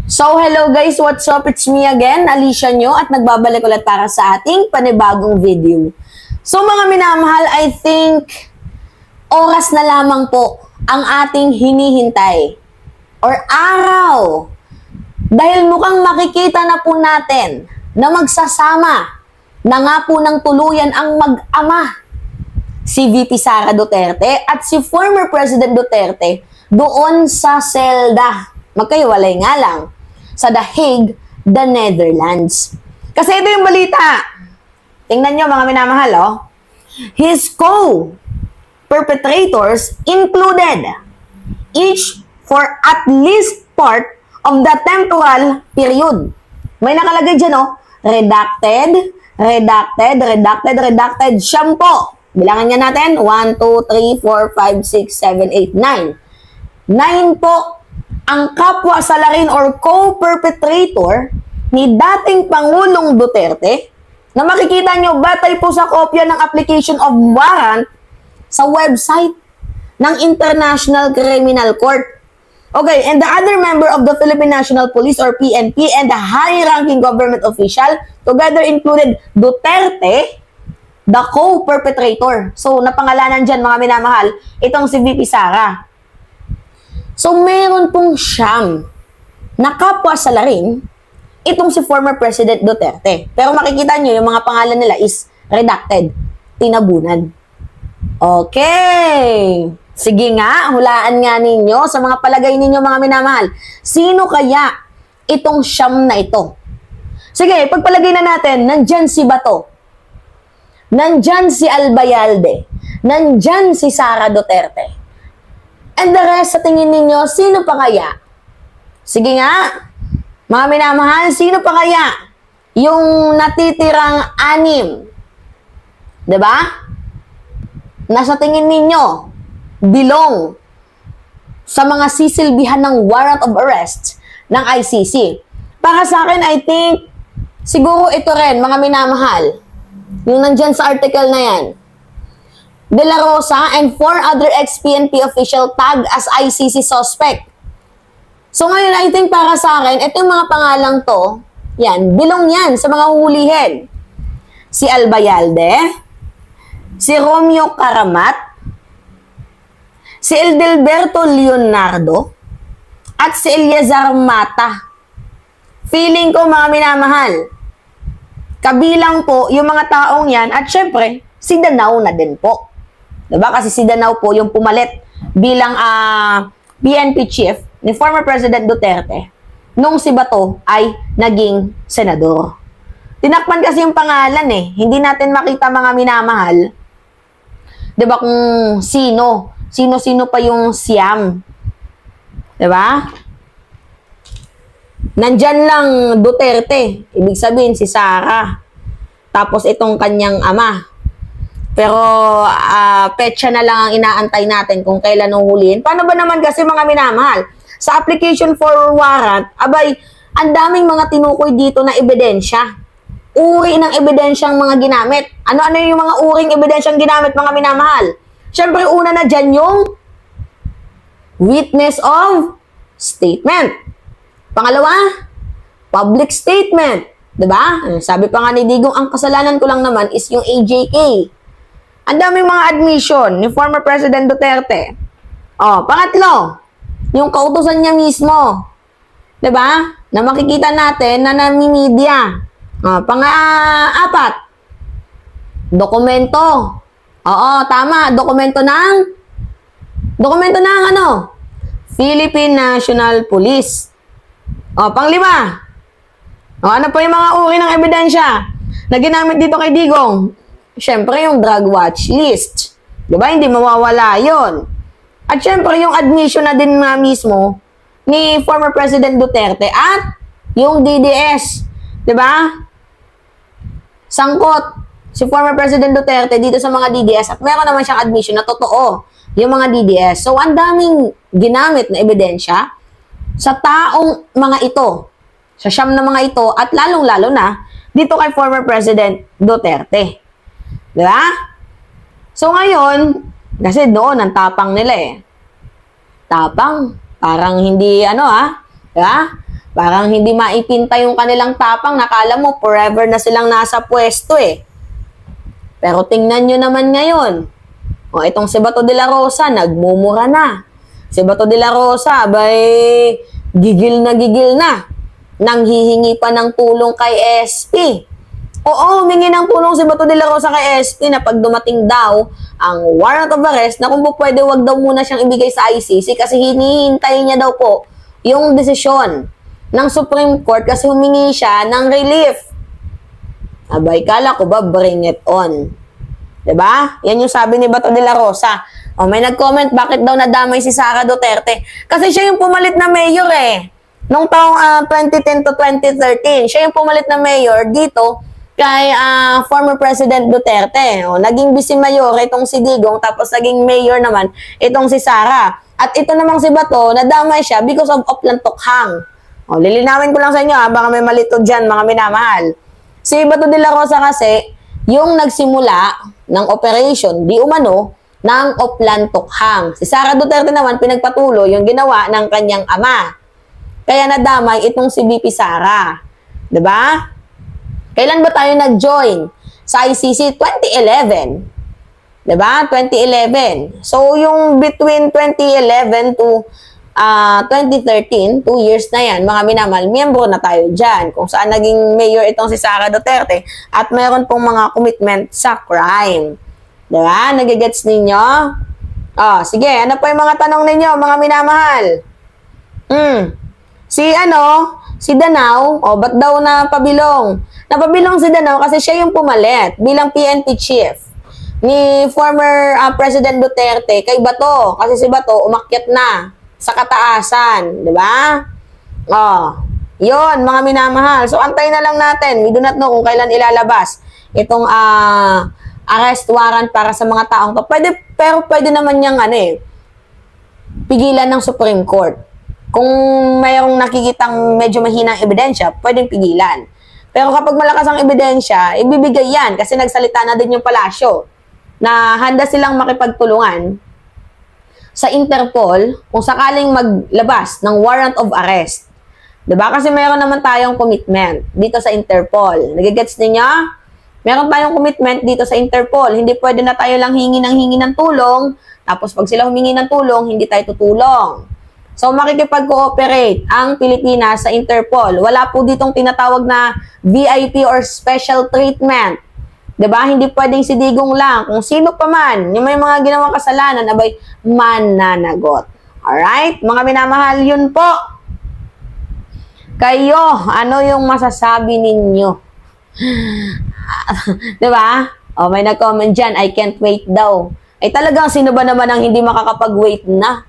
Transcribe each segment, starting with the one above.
So, hello guys, what's up? It's me again, Alicia nyo, at nagbabalik ulit para sa ating panibagong video. So, mga minamahal, I think oras na lamang po ang ating hinihintay or araw. Dahil mukhang makikita na po natin na magsasama na nga po ng tuluyan ang mag-ama si VP Sara Duterte at si former President Duterte doon sa selda. Magkahiwalay nga lang sa The Hague, the Netherlands. Kasi ito yung balita. Tingnan nyo mga minamahal, oh. His co-perpetrators included each for at least part of the temporal period. May nakalagay dyan, oh. Redacted, redacted, redacted, redacted. Siyam po. Bilangan nga natin. 1, 2, 3, 4, 5, 6, 7, 8, 9. 9 po ang kapwa salarin or co-perpetrator ni dating Pangulong Duterte na makikita nyo batay po sa kopya ng application of warrant sa website ng International Criminal Court. Okay, and the other member of the Philippine National Police or PNP and the high-ranking government official together included Duterte, the co-perpetrator. So, napangalanan dyan mga minamahal, itong si VP Sara. So, meron pong siyam na kapwa salarin itong si former President Duterte. Pero makikita nyo, yung mga pangalan nila is redacted, tinabunan. Okay. Sige nga, hulaan nga ninyo sa mga palagay ninyo mga minamahal. Sino kaya itong siyam na ito? Sige, pagpalagay na natin, nandyan si Bato. Nandyan si Albayalde. Nandyan si Sara Duterte. And the rest, sa tingin ninyo, sino pa kaya? Sige nga, mga minamahal, sino pa kaya yung natitirang 6? Diba? Nasa tingin ninyo, belong sa mga sisilbihan ng warrant of arrest ng ICC. Para sa akin, I think, siguro ito rin, mga minamahal, yung nandyan sa article na yan, De La Rosa and 4 other ex-PNP official tagged as ICC suspect. So ngayon, I think para sa akin, ito yung mga pangalang to, yan, bilong yan sa mga huhulihin. Si Albayalde, si Romeo Caramat, si Edelberto Leonardo, at si Eliazar Mata. Feeling ko mga minamahal, kabilang po yung mga taong yan, at syempre, si Danao na din po. Diba? Kasi si Danao po yung pumalit bilang PNP chief ni former President Duterte nung si Bato ay naging senador. Tinakpan kasi yung pangalan eh. Hindi natin makita mga minamahal. Diba kung sino? Sino-sino pa yung siyam? Diba? Nandyan lang Duterte. Ibig sabihin si Sara. Tapos itong kanyang ama. Pero petsa na lang ang inaantay natin kung kailan uhulihin. Paano ba naman kasi mga minamahal? Sa application for warrant, abay, ang daming mga tinukoy dito na ebidensya. Uri ng ebidensyang mga ginamit. Ano-ano yung mga uring ebidensyang ginamit mga minamahal? Siyempre, una na dyan yung witness of statement. Pangalawa, public statement. Diba? Sabi pa nga ni Digong, ang kasalanan ko lang naman is yung AJK. Ang daming mga admission ni former President Duterte. Pangatlo, yung kautusan niya mismo. 'Di ba? Na makikita natin na nami-media. Pang-apat, dokumento. Oo, tama, dokumento ng ano? Philippine National Police. Pang-5. Ano pa yung mga uri ng ebidensya na ginamit dito kay Digong? Siyempre, yung drug watch list. Diba? Hindi mawawala yon. At siyempre, yung admission na din nga mismo ni former President Duterte at yung DDS. Diba? Sangkot si former President Duterte dito sa mga DDS at meron naman siyang admission na totoo yung mga DDS. So, ang daming ginamit na ebidensya sa taong mga ito, sa siyam na mga ito at lalong-lalo na dito kay former President Duterte. Diba? So ngayon, kasi doon ang tapang nila eh. Tapang, parang hindi diba? Parang hindi maipinta yung kanilang tapang, nakala mo forever na silang nasa pwesto eh. Pero tingnan nyo naman ngayon. O, itong si Bato de la Rosa, nagmumura na. Si Bato de la Rosa, gigil na. Nanghihingi pa ng tulong kay SP. Oo, humingi ng tulong si Bato de la Rosa kay SP na pag dumating daw ang warrant of arrest, na kung pwede wag daw muna siyang ibigay sa ICC kasi hinihintay niya daw po yung desisyon ng Supreme Court kasi humingi siya ng relief. Abay, kala ko ba bring it on? Diba? Yan yung sabi ni Bato de la Rosa. O, may nag-comment, bakit daw nadamay si Sara Duterte? Kasi siya yung pumalit na mayor eh. Noong taong 2010 to 2013, siya yung pumalit na mayor dito kay former President Duterte. O, naging vice-mayor itong si Digong, tapos naging mayor naman itong si Sara. At ito namang si Bato, nadamay siya because of Oplan-Tokhang. O, lilinawin ko lang sa inyo, baka may malito dyan, mga minamahal. Si Bato de la Rosa kasi, yung nagsimula ng operation, di umano, ng Oplan-Tokhang. Si Sara Duterte naman, pinagpatuloy yung ginawa ng kanyang ama. Kaya nadamay itong si BP Sara. Diba? Kailan ba tayo nag-join sa ICC? 2011. Diba? 2011. So, yung between 2011 to 2013, 2 years na yan, mga minamahal, miyembro na tayo dyan. Kung saan naging mayor itong si Sara Duterte at mayroon pong mga commitment sa crime. Diba? Nagigets ninyo? Sige, ano pa yung mga tanong ninyo, mga minamahal? Si Danao, ba't daw napabilong? Napabilong si Danao kasi siya yung pumalit bilang PNP chief ni former President Duterte kay Bato. Kasi si Bato umakyat na sa kataasan, di ba? Yun, mga minamahal. So, antay na lang natin. We do not know kung kailan ilalabas itong arrest warrant para sa mga taong to. Pero pwede naman niyang pigilan ng Supreme Court. Kung mayroong nakikitang medyo mahinang ebidensya, pwedeng pigilan. Pero kapag malakas ang ebidensya, ibibigay yan kasi nagsalita na din yung palasyo na handa silang makipagtulungan sa Interpol kung sakaling maglabas ng warrant of arrest. Diba? Kasi mayroon naman tayong commitment dito sa Interpol. Nagigets ninyo? Meron tayong commitment dito sa Interpol. Hindi pwede na tayo lang hingi ng tulong, tapos pag sila humingi ng tulong, hindi tayo tutulong. So, makikipag-cooperate ang Pilipinas sa Interpol. Wala po ditong tinatawag na VIP or special treatment. Diba? Hindi pwedeng si Digong lang. Kung sino pa man, yung may mga ginawang kasalanan, abay, mananagot. Alright? Mga minamahal, yun po. Kayo, ano yung masasabi ninyo? Diba? May nag-comment dyan, I can't wait daw. Talagang sino ba naman ang hindi makakapag-wait na?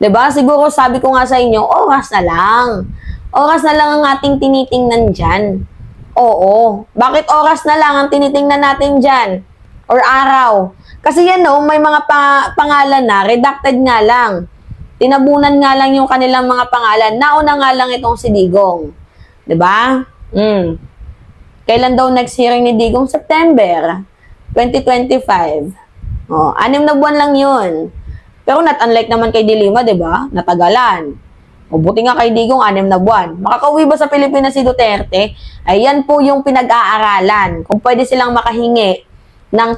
Diba? Siguro sabi ko nga sa inyo, oras na lang. Oras na lang ang ating tinitingnan dyan. Oo. Bakit oras na lang ang tinitingnan natin dyan? Or araw? Kasi yan may mga pangalan na, redacted nga lang. Tinabunan nga lang yung kanilang mga pangalan. Nauna nga lang itong si Digong. Diba? Kailan daw next hearing ni Digong? September 2025. 6 na buwan lang yun. Pero not unlike naman kay Dilima, diba? Natagalan. Buti nga kay Digong, 6 na buwan. Makakauwi ba sa Pilipinas si Duterte? Ayan po yung pinag-aaralan. Kung pwede silang makahingi ng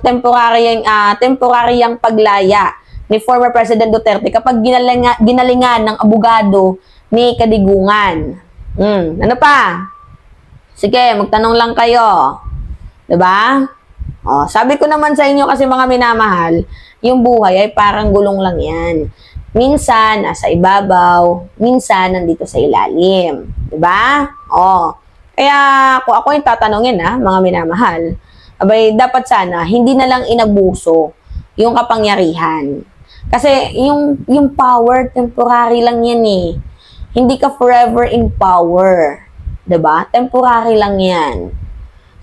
temporaryang paglaya ni former President Duterte kapag ginalingan ng abogado ni Kadigungan. Ano pa? Sige, magtanong lang kayo. Diba? Sabi ko naman sa inyo kasi mga minamahal, yung buhay ay parang gulong lang yan. Minsan, nasa ibabaw, minsan, nandito sa ilalim. Diba? Kaya, kung ako yung tatanungin, mga minamahal, abay, dapat sana, hindi na lang inabuso yung kapangyarihan. Kasi, yung power, temporary lang yan eh. Hindi ka forever in power. Diba? Temporary lang yan.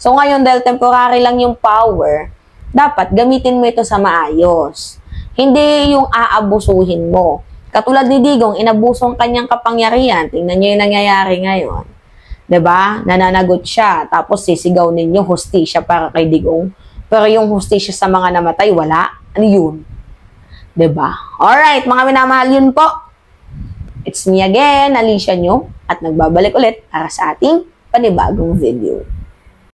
So, ngayon, dahil temporary lang yung power, dapat gamitin mo ito sa maayos. Hindi yung aabusuhin mo. Katulad ni Digong, inabuso ang kanyang kapangyarihan. Tingnan niyo yung nangyayari ngayon. 'Di ba? Nananagot siya. Tapos sisigaw ninyo, hustisya para kay Digong. Pero yung hustisya sa mga namatay, wala. Ano yun? 'Di ba? Alright, mga minamahal, yun po. It's me again, Alicia nyo, at nagbabalik ulit para sa ating panibagong video.